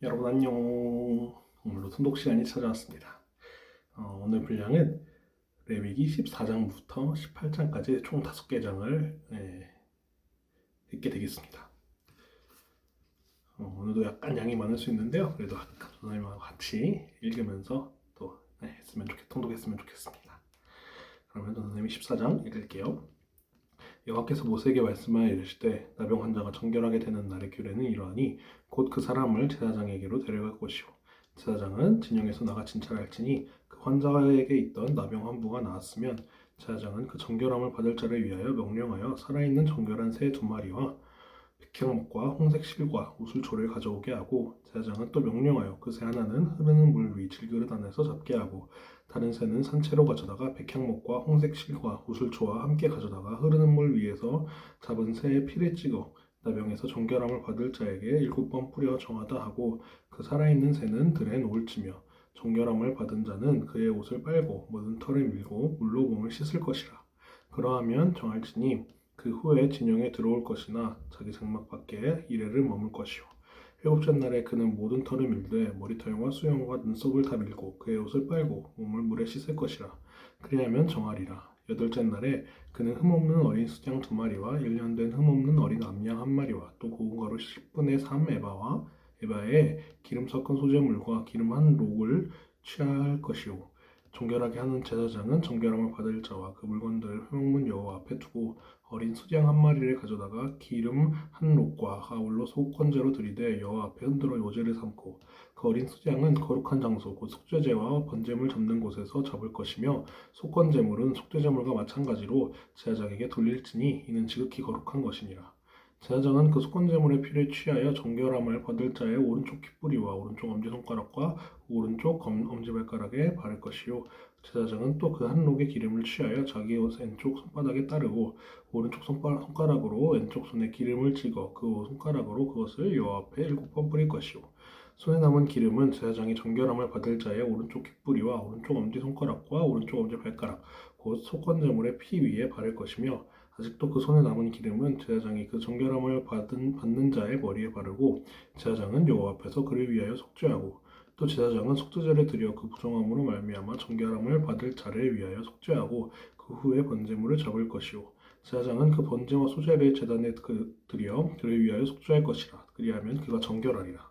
여러분 안녕. 오늘도 통독 시간이 찾아왔습니다. 오늘 분량은 레위기 14장부터 18장까지 총 5개 장을 읽게 되겠습니다. 오늘도 약간 양이 많을 수 있는데요. 그래도 선생님과 같이 읽으면서 또 통독했으면 좋겠습니다. 그러면 선생님이 14장 읽을게요. 여호와께서 모세에게 말씀하여 이르시되 나병 환자가 정결하게 되는 날의 규례는 이러하니 곧 그 사람을 제사장에게로 데려갈 것이요 제사장은 진영에서 나가 진찰할지니 그 환자에게 있던 나병 한 부가 나았으면 제사장은 그 정결함을 받을 자를 위하여 명령하여 살아있는 정결한 새 2마리와 백향목과 홍색 실과 우슬초를 가져오게 하고 제사장은 또 명령하여 그 새 하나는 흐르는 물 위 질그릇 안에서 잡게 하고 다른 새는 산채로 가져다가 백향목과 홍색 실과 우슬초와 함께 가져다가 흐르는 물 위에서 잡은 새의 피를 찍어 나병에서 정결함을 받을 자에게 7번 뿌려 정하다 하고 그 살아있는 새는 들에 놓을지며 정결함을 받은 자는 그의 옷을 빨고 묻은 털을 밀고 물로 몸을 씻을 것이라. 그러하면 정할지니 그 후에 진영에 들어올 것이나 자기 장막 밖에 이래를 머물 것이요 일곱째 날에 그는 모든 털을 밀되 머리털과 수염과 눈썹을 다 밀고 그의 옷을 빨고 몸을 물에 씻을 것이라. 그리하면 정하리라. 여덟째 날에 그는 흠없는 어린 수양 2마리와 1년 된 흠없는 어린 암양 1마리와 또 고운 가루 10분의 3 에바와 에바에 기름 섞은 소재물과 기름 한 록을 취할 것이요 정결하게 하는 제사장은 정결함을 받을 자와 그 물건들을 회막문 여호와 앞에 두고 어린 수양 1마리를 가져다가 기름 한 록과 아울러 속건제로 드리되 여호와 앞에 흔들어 요제를 삼고 그 어린 수양은 거룩한 장소 곧 속죄제와 번제물 잡는 곳에서 잡을 것이며 속건제물은 속죄제물과 마찬가지로 제사장에게 돌릴지니 이는 지극히 거룩한 것이니라. 제사장은 그 속건제물의 피를 취하여 정결함을 받을 자의 오른쪽 귓뿌리와 오른쪽 엄지손가락과 오른쪽 엄지발가락에 바를 것이요 제사장은 또 그 한 록의 기름을 취하여 자기 옷 왼쪽 손바닥에 따르고 오른쪽 손가락으로 왼쪽 손에 기름을 찍어 그 손가락으로 그것을 여호와 앞에 7번 뿌릴 것이요 손에 남은 기름은 제사장이 정결함을 받을 자의 오른쪽 귓뿌리와 오른쪽 엄지손가락과 오른쪽 엄지발가락 곧 속건제물의 피 위에 바를 것이며 아직도 그 손에 남은 기름은 제사장이 그 정결함을 받는 자의 머리에 바르고 제사장은 여호와 앞에서 그를 위하여 속죄하고 또 제사장은 속죄제를 드려 그 부정함으로 말미암아 정결함을 받을 자를 위하여 속죄하고 그 후에 번제물을 잡을 것이요 제사장은 그 번제와 소제를 제단에 드려 그를 위하여 속죄할 것이라. 그리하면 그가 정결하리라.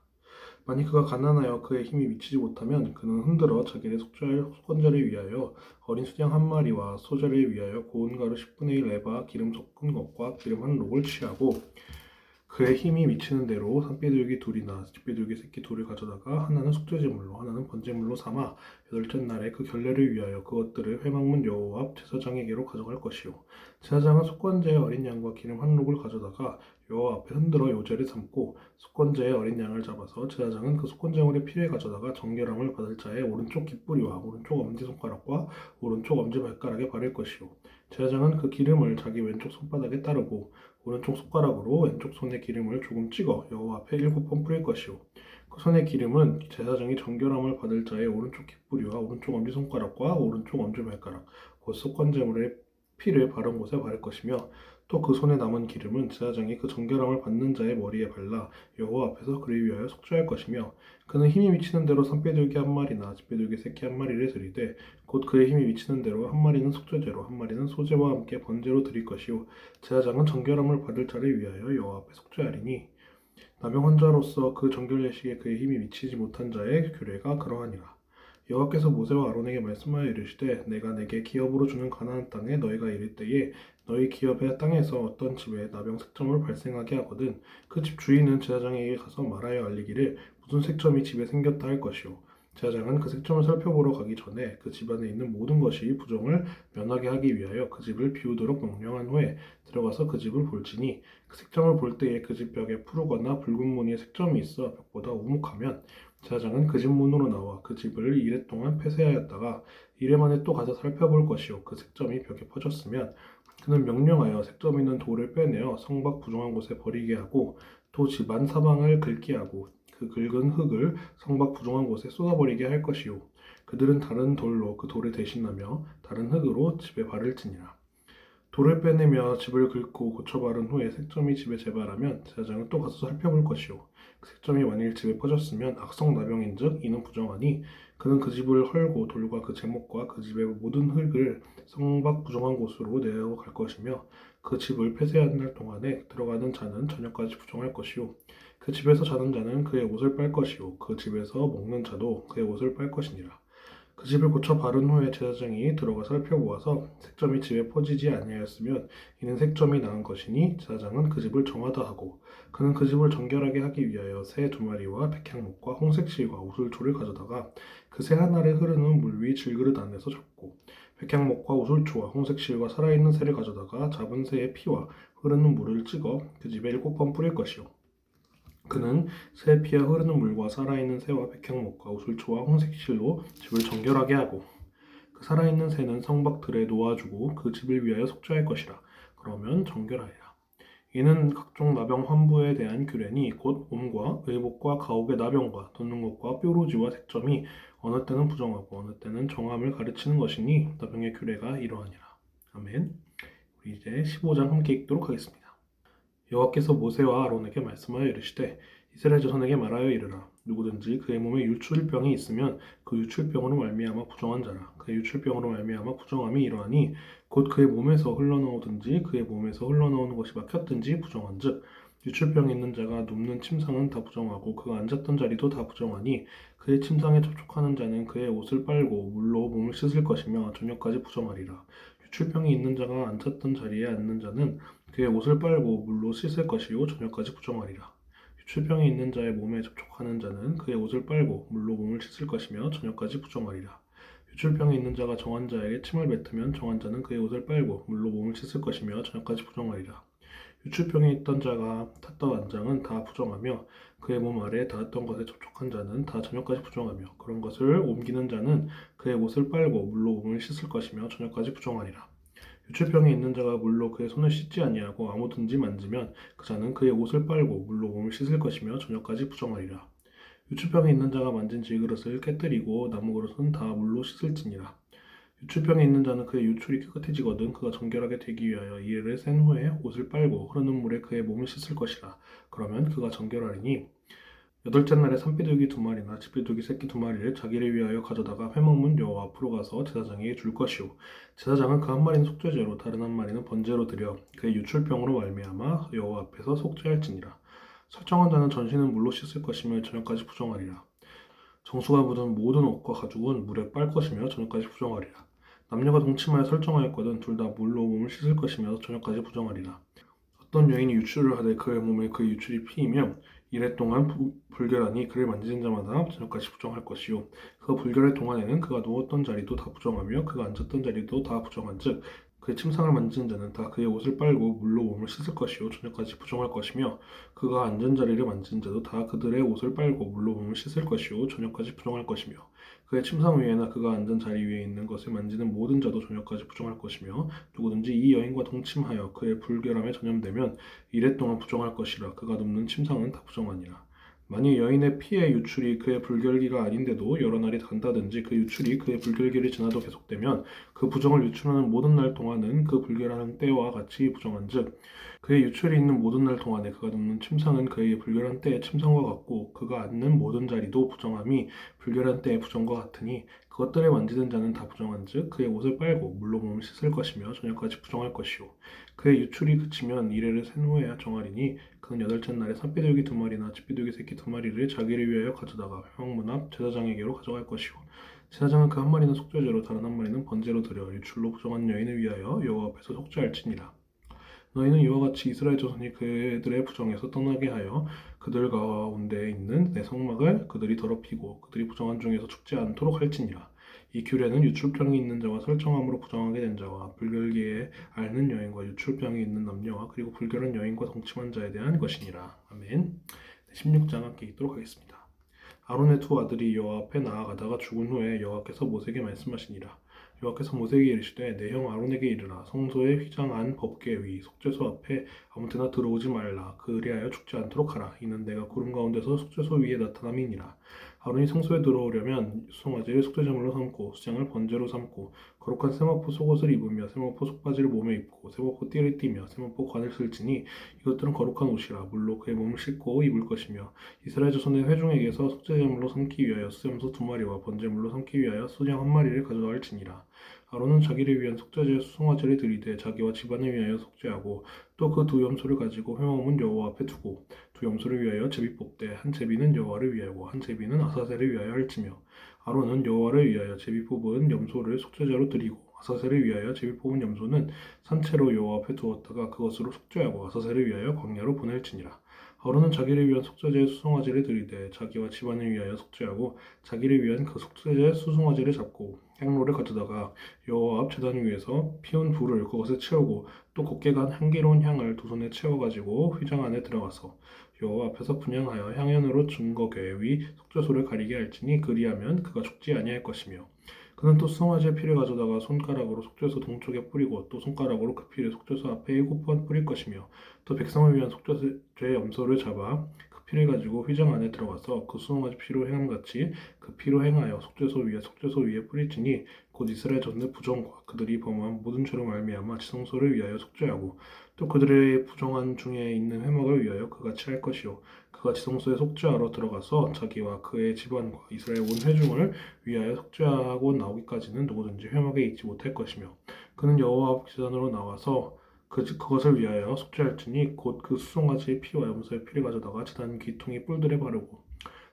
만일 그가 가난하여 그의 힘이 미치지 못하면 그는 흔들어 자기를 속죄할 속건제를 위하여 어린 수양 1마리와 소제를 위하여 고운 가루 10분의 1 에바 기름 섞은 것과 기름 한 록을 취하고 그의 힘이 미치는 대로 산비둘기 2이나 집비둘기 새끼 2을 가져다가 하나는 속죄제물로 하나는 번제물로 삼아 여덟째 날에 그 결례를 위하여 그것들을 회막문 여호와 앞 제사장에게로 가져갈 것이요 제사장은 속건제의 어린 양과 기름 한 록을 가져다가 여호와 앞에 흔들어 요제를 삼고 속건제의 어린 양을 잡아서 제사장은 그 속건제물의 피를 가져다가 정결함을 받을 자의 오른쪽 귓뿌리와 오른쪽 엄지손가락과 오른쪽 엄지발가락에 바를 것이요 제사장은 그 기름을 자기 왼쪽 손바닥에 따르고 오른쪽 손가락으로 왼쪽 손에 기름을 조금 찍어 여호와 앞에 7번 뿌릴 것이요 그 손의 기름은 제사장이 정결함을 받을 자의 오른쪽 귓뿌리와 오른쪽 엄지손가락과 오른쪽 엄지발가락 곧 속건제물의 피를 바른 곳에 바를 것이며 또 그 손에 남은 기름은 제사장이 그 정결함을 받는 자의 머리에 발라 여호와 앞에서 그를 위하여 속죄할 것이며 그는 힘이 미치는 대로 산비둘기 1마리나 집비둘기 새끼 1마리를 드리되 곧 그의 힘이 미치는 대로 1마리는 속죄제로 1마리는 소제와 함께 번제로 드릴 것이요 제사장은 정결함을 받을 자를 위하여 여호와 앞에 속죄하리니 나병 환자로서 그 정결 예식에 그의 힘이 미치지 못한 자의 규례가 그러하니라. 여호와께서 모세와 아론에게 말씀하여 이르시되 내가 내게 기업으로 주는 가나안 땅에 너희가 이를 때에 너희 기업의 땅에서 어떤 집에 나병 색점을 발생하게 하거든 그 집 주인은 제사장에게 가서 말하여 알리기를 무슨 색점이 집에 생겼다 할 것이요 제사장은 그 색점을 살펴보러 가기 전에 그 집안에 있는 모든 것이 부정을 면하게 하기 위하여 그 집을 비우도록 명령한 후에 들어가서 그 집을 볼지니 그 색점을 볼 때에 그 집 벽에 푸르거나 붉은 무늬의 색점이 있어 벽보다 오목하면 제사장은 그 집 문으로 나와 그 집을 이레 동안 폐쇄하였다가 이레 만에 또 가서 살펴볼 것이요 그 색점이 벽에 퍼졌으면 그는 명령하여 색점 있는 돌을 빼내어 성밖 부정한 곳에 버리게 하고 또 집안 사방을 긁게 하고 그 긁은 흙을 성밖 부정한 곳에 쏟아버리게 할 것이요 그들은 다른 돌로 그 돌을 대신하며 다른 흙으로 집에 바를지니라. 돌을 빼내며 집을 긁고 고쳐 바른 후에 색점이 집에 재발하면 제사장은 또 가서 살펴볼 것이요 그 색점이 만일 집에 퍼졌으면 악성나병인즉 이는 부정하니 그는 그 집을 헐고 돌과 그 제목과 그 집의 모든 흙을 성밖 부정한 곳으로 내어 갈 것이며 그 집을 폐쇄한 날 동안에 들어가는 자는 저녁까지 부정할 것이요 그 집에서 자는 자는 그의 옷을 빨 것이요 그 집에서 먹는 자도 그의 옷을 빨 것이니라. 그 집을 고쳐 바른 후에 제사장이 들어가 살펴보아서 색점이 집에 퍼지지 아니하였으면 이는 색점이 나은 것이니 제사장은 그 집을 정하다 하고 그는 그 집을 정결하게 하기 위하여 새 2마리와 백향목과 홍색실과 우슬초를 가져다가 그 새 하나에 흐르는 물 위 질그릇 안에서 접고 백향목과 우슬초와 홍색실과 살아있는 새를 가져다가 잡은 새의 피와 흐르는 물을 찍어 그 집에 7번 뿌릴 것이요 그는 새 피와 흐르는 물과 살아있는 새와 백향목과 우슬초와 홍색실로 집을 정결하게 하고 그 살아있는 새는 성박들에 놓아주고 그 집을 위하여 속죄할 것이라. 그러면 정결하리라. 이는 각종 나병 환부에 대한 규례니 곧 옴과 의복과 가옥의 나병과 돋는 것과 뾰루지와 색점이 어느 때는 부정하고 어느 때는 정함을 가르치는 것이니 나병의 규례가 이러하니라. 아멘. 우리 이제 15장 함께 읽도록 하겠습니다. 여호와께서 모세와 아론에게 말씀하여 이르시되 이스라엘 자손에게 말하여 이르라. 누구든지 그의 몸에 유출병이 있으면 그 유출병으로 말미암아 부정한 자라. 그의 유출병으로 말미암아 부정함이 이러하니 곧 그의 몸에서 흘러나오든지 그의 몸에서 흘러나오는 것이 막혔든지 부정한즉 유출병이 있는 자가 눕는 침상은 다 부정하고 그가 앉았던 자리도 다 부정하니 그의 침상에 접촉하는 자는 그의 옷을 빨고 물로 몸을 씻을 것이며 저녁까지 부정하리라. 유출병이 있는 자가 앉았던 자리에 앉는 자는 그의 옷을 빨고 물로 씻을 것이요 저녁까지 부정하리라. 유출병이 있는 자의 몸에 접촉하는 자는 그의 옷을 빨고 물로 몸을 씻을 것이며 저녁까지 부정하리라. 유출병이 있는 자가 정한 자에게 침을 뱉으면 정한 자는 그의 옷을 빨고 물로 몸을 씻을 것이며 저녁까지 부정하리라. 유출병이 있던 자가 탔던 안장은 다 부정하며 그의 몸 아래에 닿았던 것에 접촉한 자는 다 저녁까지 부정하며 그런 것을 옮기는 자는 그의 옷을 빨고 물로 몸을 씻을 것이며 저녁까지 부정하리라. 유출병이 있는 자가 물로 그의 손을 씻지 아니하고 아무든지 만지면 그 자는 그의 옷을 빨고 물로 몸을 씻을 것이며 저녁까지 부정하리라. 유출병이 있는 자가 만진 질그릇을 깨뜨리고 나무 그릇은 다 물로 씻을지니라. 유출병이 있는 자는 그의 유출이 깨끗해지거든 그가 정결하게 되기 위하여 이를 센 후에 옷을 빨고 흐르는 물에 그의 몸을 씻을 것이라. 그러면 그가 정결하리니 여덟째 날에 산비둘기 2마리나 집비둘기 새끼 2마리를 자기를 위하여 가져다가 회막문 여호와 앞으로 가서 제사장에게 줄 것이요 제사장은 그 한 마리는 속죄제로 다른 한 마리는 번제로 드려 그의 유출병으로 말미암아 여호와 앞에서 속죄할지니라. 설정한 자는 전신은 물로 씻을 것이며 저녁까지 부정하리라. 정수가 묻은 모든 옷과 가죽은 물에 빨 것이며 저녁까지 부정하리라. 남녀가 동침하여 설정하였거든 둘 다 물로 몸을 씻을 것이며 저녁까지 부정하리라. 어떤 여인이 유출을 하되 그의 몸에 그 유출이 피이면 이래 동안 불결하니 그를 만지는 자마다 저녁까지 부정할 것이요 그가 불결할 동안에는 그가 누웠던 자리도 다 부정하며 그가 앉았던 자리도 다 부정한즉 그의 침상을 만지는 자는 다 그의 옷을 빨고 물로 몸을 씻을 것이요 저녁까지 부정할 것이며 그가 앉은 자리를 만지는 자도 다 그들의 옷을 빨고 물로 몸을 씻을 것이요 저녁까지 부정할 것이며 그의 침상 위에나 그가 앉은 자리 위에 있는 것을 만지는 모든 자도 저녁까지 부정할 것이며 누구든지 이 여인과 동침하여 그의 불결함에 전염되면 이래 동안 부정할 것이라. 그가 눕는 침상은 다 부정하니라. 만일 여인의 피의 유출이 그의 불결기가 아닌데도 여러 날이 간다든지 그 유출이 그의 불결기를 지나도 계속되면 그 부정을 유출하는 모든 날 동안은 그 불결한 때와 같이 부정한즉 그의 유출이 있는 모든 날 동안에 그가 눕는 침상은 그의 불결한 때의 침상과 같고 그가 앉는 모든 자리도 부정함이 불결한 때의 부정과 같으니 그것들을 만지는 자는 다 부정한즉 그의 옷을 빨고 물로 몸을 씻을 것이며 저녁까지 부정할 것이요 그의 유출이 그치면 이래를 센 후에야 정하리니 그는 여덟째 날에 산비둘기 2마리나 집비둘기 새끼 2마리를 자기를 위하여 가져다가 회막문 앞 제사장에게로 가져갈 것이요 제사장은 그 한 마리는 속죄제로 다른 한 마리는 번제로 드려 유출로 부정한 여인을 위하여 여호와 앞에서 속죄할지니라. 너희는 이와 같이 이스라엘 자손이 그들의 부정에서 떠나게 하여 그들 가운데 있는 내 성막을 그들이 더럽히고 그들이 부정한 중에서 죽지 않도록 할지니라. 이 규례는 유출병이 있는 자와 설정함으로 부정하게 된 자와 불결기에 앓는 여인과 유출병이 있는 남녀와 그리고 불결한 여인과 동침한 자에 대한 것이니라. 아멘. 16장 함께 읽도록 하겠습니다. 아론의 2 아들이 여호와 앞에 나아가다가 죽은 후에 여호와께서 모세에게 말씀하시니라. 여호와께서 모세에게 이르시되 내 형 아론에게 이르라. 성소의 휘장 안 법궤 위 속죄소 앞에 아무 때나 들어오지 말라. 그리하여 죽지 않도록 하라. 이는 내가 구름 가운데서 속죄소 위에 나타남이니라. 아론이 성소에 들어오려면 수송아지를 속죄제물로 삼고 수장을 번제로 삼고 거룩한 세마포 속옷을 입으며 세마포 속바지를 몸에 입고 세마포 띠를 띠며 세마포 관을 쓸지니 이것들은 거룩한 옷이라 물로 그의 몸을 씻고 입을 것이며 이스라엘 자손의 회중에게서 속죄제물로 삼기 위하여 수염소 2마리와 번제물로 삼기 위하여 수장 1마리를 가져갈지니라. 아론은 자기를 위한 속죄제 수송아지를 들이되 자기와 집안을 위하여 속죄하고 또 그 두 염소를 가지고 회막문 여호와 앞에 두고 두 염소를 위하여 제비 뽑되 한 제비는 여호와를 위하고 한 제비는 아사셀을 위하여 할지며 아론은 여호와를 위하여 제비 뽑은 염소를 속죄제로 드리고 아사셀을 위하여 제비 뽑은 염소는 산채로 여호와 앞에 두었다가 그것으로 속죄하고 아사셀을 위하여 광야로 보낼지니라. 아론은 자기를 위한 속죄제 수송아지를 드리되 자기와 집안을 위하여 속죄하고 자기를 위한 그 속죄제 수송아지를 잡고 향로를 가져다가 여호와 앞 제단 위에서 피운 불을 그것에 채우고 또 곱게 간 향기로운 향을 두 손에 채워가지고 휘장 안에 들어가서 여호와 앞에서 분향하여 향연으로 증거궤 위 속죄소를 가리게 할지니 그리하면 그가 죽지 아니할 것이며 그는 또 수송아지의 피를 가져다가 손가락으로 속죄소 동쪽에 뿌리고 또 손가락으로 그 피를 속죄소 앞에 7번 뿌릴 것이며 또 백성을 위한 속죄죄 염소를 잡아 그 피를 가지고 휘장 안에 들어가서 그 수송아지 피로 행함같이 그 피로 행하여 속죄소 위에 뿌리치니 곧 이스라엘 전의 부정과 그들이 범한 모든 죄로 말미암아 지성소를 위하여 속죄하고 또 그들의 부정한 중에 있는 회막을 위하여 그같이 할 것이요 그가 지성소에 속죄하러 들어가서 자기와 그의 집안과 이스라엘 온 회중을 위하여 속죄하고 나오기까지는 누구든지 회막에 있지 못할 것이며 그는 여호와 앞 제단으로 나와서 그것을 위하여 속죄할지니 곧 그 수송아지의 피와 염소의 피를 가져다가 제단 기퉁이 뿔들에 바르고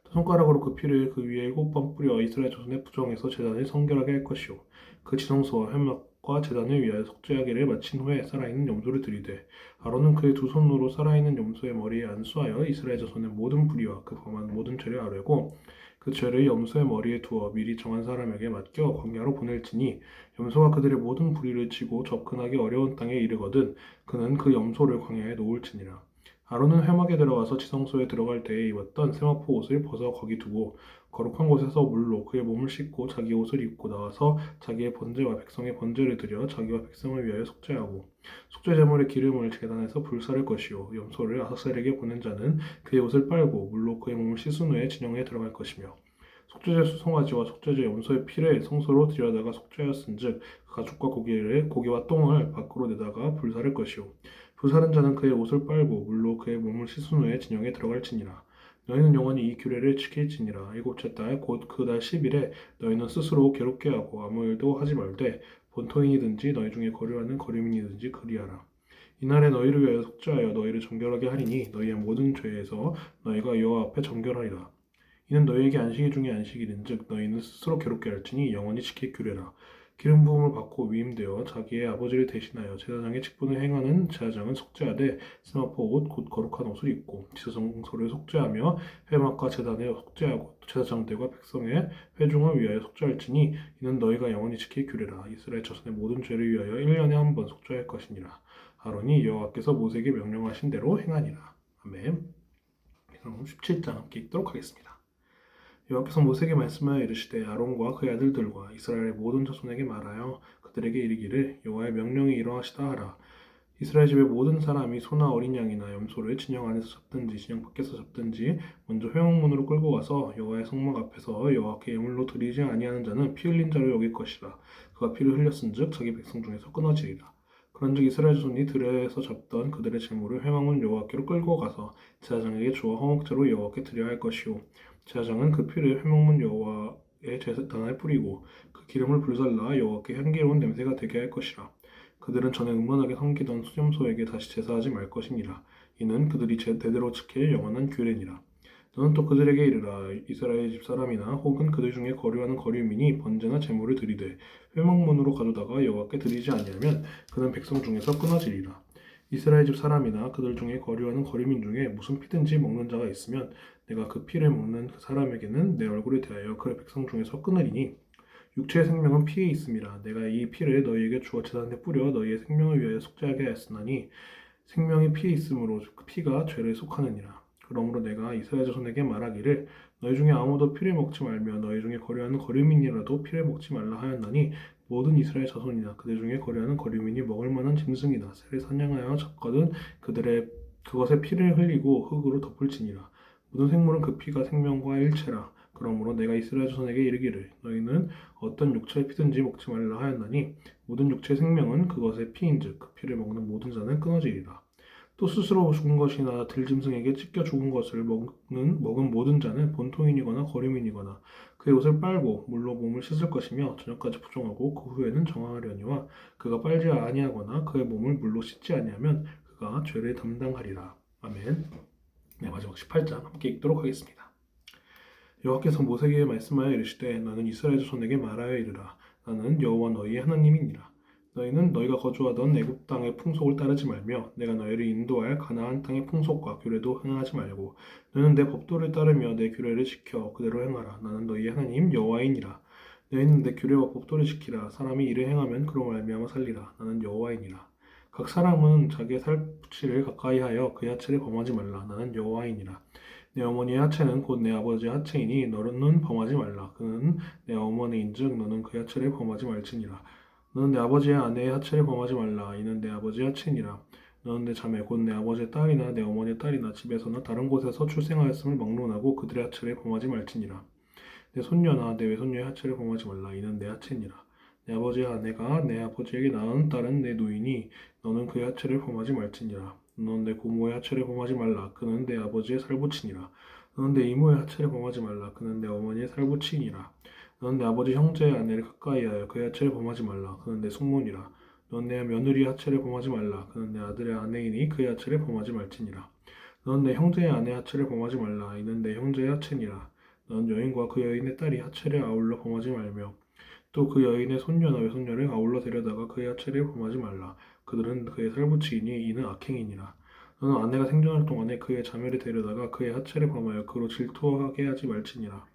또 손가락으로 그 피를 그 위에 7번 뿌려 이스라엘 자손의 부정에서 제단을 성결하게 할 것이요 그 지성소와 회막과 제단을 위하여 속죄하기를 마친 후에 살아있는 염소를 들이되 아론은 그의 두 손으로 살아있는 염소의 머리에 안수하여 이스라엘 자손의 모든 불의와 그 범한 모든 죄를 아뢰고 그 죄를 염소의 머리에 두어 미리 정한 사람에게 맡겨 광야로 보낼지니 염소가 그들의 모든 불의를 지고 접근하기 어려운 땅에 이르거든 그는 그 염소를 광야에 놓을지니라. 아론은 회막에 들어가서 지성소에 들어갈 때에 입었던 세마포 옷을 벗어 거기 두고 거룩한 곳에서 물로 그의 몸을 씻고 자기 옷을 입고 나와서 자기의 번제와 백성의 번제를 드려 자기와 백성을 위하여 속죄하고 속죄 제물의 기름을 제단에서 불사를 것이요 염소를 아사셀에게 보낸 자는 그의 옷을 빨고 물로 그의 몸을 씻은 후에 진영에 들어갈 것이며 속죄제 수송아지와 속죄제 염소의 피를 성소로 들여다가 속죄하였은즉 그 가죽과 고기와 똥을 밖으로 내다가 불사를 것이요 불사른 자는 그의 옷을 빨고 물로 그의 몸을 씻은 후에 진영에 들어갈지니라. 너희는 영원히 이 규례를 지킬지니라. 일곱째 달 곧 그 달 10일에 너희는 스스로 괴롭게 하고 아무 일도 하지 말되 본토인이든지 너희 중에 거류하는 거류민이든지 그리하라. 이날에 너희를 위하여 속죄하여 너희를 정결하게 하리니 너희의 모든 죄에서 너희가 여호와 앞에 정결하리라. 이는 너희에게 안식일 중에 안식일인즉 너희는 스스로 괴롭게 할지니 영원히 지킬 규례라. 기름 부음을 받고 위임되어 자기의 아버지를 대신하여 제사장의 직분을 행하는 제사장은 속죄하되 세마포 옷 곧 거룩한 옷을 입고 지성소를 속죄하며 회막과 제단에 속죄하고 제사장들과 백성의 회중을 위하여 속죄할지니 이는 너희가 영원히 지킬 규례라. 이스라엘 자손의 모든 죄를 위하여 1년에 한 번 속죄할 것이니라. 아론이 여호와께서 모세에게 명령하신 대로 행하니라. 아멘. 그럼 17장 함께 읽도록 하겠습니다. 여호와께서 모세에게 말씀하여 이르시되 아론과 그의 아들들과 이스라엘의 모든 자손에게 말하여 그들에게 이르기를 여호와의 명령이 이러하시다 하라. 이스라엘 집의 모든 사람이 소나 어린 양이나 염소를 진영 안에서 잡든지 진영 밖에서 잡든지 먼저 회막문으로 끌고 와서 여호와의 성막 앞에서 여호와께 예물로 드리지 아니하는 자는 피 흘린 자로 여길 것이라. 그가 피를 흘렸은즉 자기 백성 중에서 끊어지리라. 그런즉 이스라엘 자손이 들에서 잡던 그들의 제물을 회막문 여호와께로 끌고 가서 제사장에게 주어 화목제로 여호와께 드려야 할 것이요 제사장은 그 피를 회막문 여호와의 제단에 뿌리고 그 기름을 불살라 여호와께 향기로운 냄새가 되게 할 것이라. 그들은 전에 음란하게 섬기던 수염소에게 다시 제사하지 말 것이니라. 이는 그들이 대대로 지킬 영원한 규례니라. 너는 또 그들에게 이르라. 이스라엘 집 사람이나 혹은 그들 중에 거류하는 거류민이 번제나 제물을 드리되 회막문으로 가져다가 여호와께 드리지 아니하면 그는 백성 중에서 끊어지리라. 이스라엘 집 사람이나 그들 중에 거류하는 거류민 중에 무슨 피든지 먹는 자가 있으면 내가 그 피를 먹는 그 사람에게는 내 얼굴에 대하여 그의 백성 중에서 끊으리니 육체의 생명은 피에 있음이라. 내가 이 피를 너희에게 주어 제단에 뿌려 너희의 생명을 위하여 속죄하게 하였으나니 생명이 피에 있으므로 그 피가 죄를 속하느니라. 그러므로 내가 이스라엘 자손에게 말하기를 너희 중에 아무도 피를 먹지 말며 너희 중에 거류하는 거류민이라도 피를 먹지 말라 하였나니 모든 이스라엘 자손이나 그들 중에 거류하는 거류민이 먹을 만한 짐승이나 새를 사냥하여 잡거든 그것의 피를 흘리고 흙으로 덮을지니라. 모든 생물은 그 피가 생명과 일체라. 그러므로 내가 이스라엘 자손에게 이르기를 너희는 어떤 육체의 피든지 먹지 말라 하였나니 모든 육체의 생명은 그것의 피인즉 그 피를 먹는 모든 자는 끊어지리라. 또 스스로 죽은 것이나 들짐승에게 찢겨 죽은 것을 먹은 모든 자는 본토인이거나 거류민이거나 그의 옷을 빨고 물로 몸을 씻을 것이며 저녁까지 부정하고 그 후에는 정하려니와 그가 빨지 아니하거나 그의 몸을 물로 씻지 아니하면 그가 죄를 담당하리라. 아멘. 네, 마지막 18장 함께 읽도록 하겠습니다. 여호와께서 모세에게 말씀하여 이르시되 너는 이스라엘 자손에게 말하여 이르라. 나는 여호와 너희의 하나님이니라. 너희는 너희가 거주하던 애굽 땅의 풍속을 따르지 말며 내가 너희를 인도할 가나안 땅의 풍속과 규례도 행하지 말고 너는 내 법도를 따르며 내 규례를 지켜 그대로 행하라. 나는 너희의 하나님 여호와이니라. 너희는 내 규례와 법도를 지키라. 사람이 이를 행하면 그로 말미암아 살리라. 나는 여호와이니라. 각 사람은 자기의 살붙이를 가까이하여 그의 하체를 범하지 말라. 나는 여호와이니라. 내 어머니의 하체는 곧 내 아버지의 하체이니 너는 범하지 말라. 그는 내 어머니인즉 너는 그의 하체를 범하지 말지니라. 너는 내 아버지의 아내의 하체를 범하지 말라. 이는 내 아버지의 하체니라. 너는 내 자매 곧 내 아버지의 딸이나 내 어머니의 딸이나 집에서나 다른 곳에서 출생하였음을 막론하고 그들의 하체를 범하지 말지니라. 내 손녀나 내 외손녀의 하체를 범하지 말라. 이는 내 하체니라. 내 아버지의 아내가 내 아버지에게 낳은 딸은 내 노인이 너는 그의 하체를 범하지 말지니라. 너는 내 고모의 하체를 범하지 말라. 그는 내 아버지의 살붙이니라. 너는 내 이모의 하체를 범하지 말라. 그는 내 어머니의 살붙이니라. 너는 내 아버지 형제의 아내를 가까이하여 그의 하체를 범하지 말라. 그는 내 숙모니라. 너는 내 며느리의 하체를 범하지 말라. 그는 내 아들의 아내이니 그의 하체를 범하지 말지니라. 너는 내 형제의 아내의 하체를 범하지 말라. 이는 내 형제의 하체니라. 너는 여인과 그 여인의 딸이 하체를 아울러 범하지 말며 또 그 여인의 손녀나 외손녀를 아울러 데려다가 그의 하체를 범하지 말라. 그들은 그의 살붙이이니 이는 악행이니라. 너는 아내가 생존할 동안에 그의 자매를 데려다가 그의 하체를 범하여 그로 질투하게 하지 말지니라.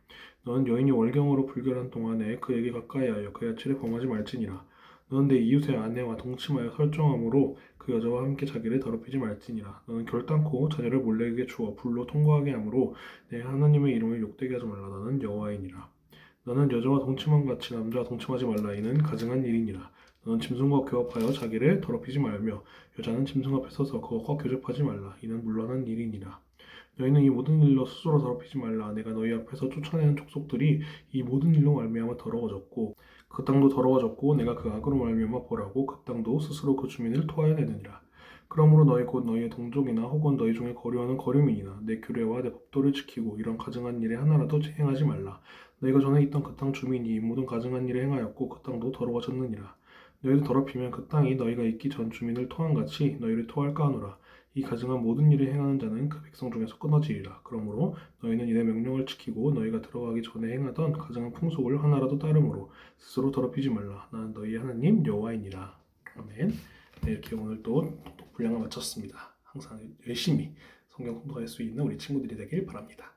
너는 여인이 월경으로 불결한 동안에 그에게 가까이하여 그의 하체를 범하지 말지니라. 너는 내 이웃의 아내와 동침하여 설정함으로 그 여자와 함께 자기를 더럽히지 말지니라. 너는 결단코 자녀를 몰래에게 주어 불로 통과하게 하므로 내 하나님의 이름을 욕되게 하지 말라. 나는 여호와이니라. 너는 여자와 동침함 같이 남자와 동침하지 말라. 이는 가증한 일이니라. 너는 짐승과 교합하여 자기를 더럽히지 말며 여자는 짐승 앞에 서서 그것과 교접하지 말라. 이는 물러난 일이니라. 너희는 이 모든 일로 스스로 더럽히지 말라. 내가 너희 앞에서 쫓아내는 족속들이 이 모든 일로 말미암아 더러워졌고 그 땅도 더러워졌고 내가 그 악으로 말미암아 벌하고 그 땅도 스스로 그 주민을 토하여 내느니라. 그러므로 너희 곧 너희의 동족이나 혹은 너희 중에 거류하는 거류민이나 내 규례와 내 법도를 지키고 이런 가증한 일에 하나라도 행하지 말라. 너희가 전에 있던 그 땅 주민이 이 모든 가증한 일을 행하였고 그 땅도 더러워졌느니라. 너희도 더럽히면 그 땅이 너희가 있기 전 주민을 토한같이 너희를 토할까 하노라. 이 가증한 모든 일을 행하는 자는 그 백성 중에서 끊어지리라. 그러므로 너희는 이내 명령을 지키고 너희가 들어가기 전에 행하던 가증한 풍속을 하나라도 따름으로 스스로 더럽히지 말라. 나는 너희의 하나님 여호와이니라. 아멘. 네, 이렇게 오늘 또 분량을 마쳤습니다. 항상 열심히 성경 공부할 수 있는 우리 친구들이 되길 바랍니다.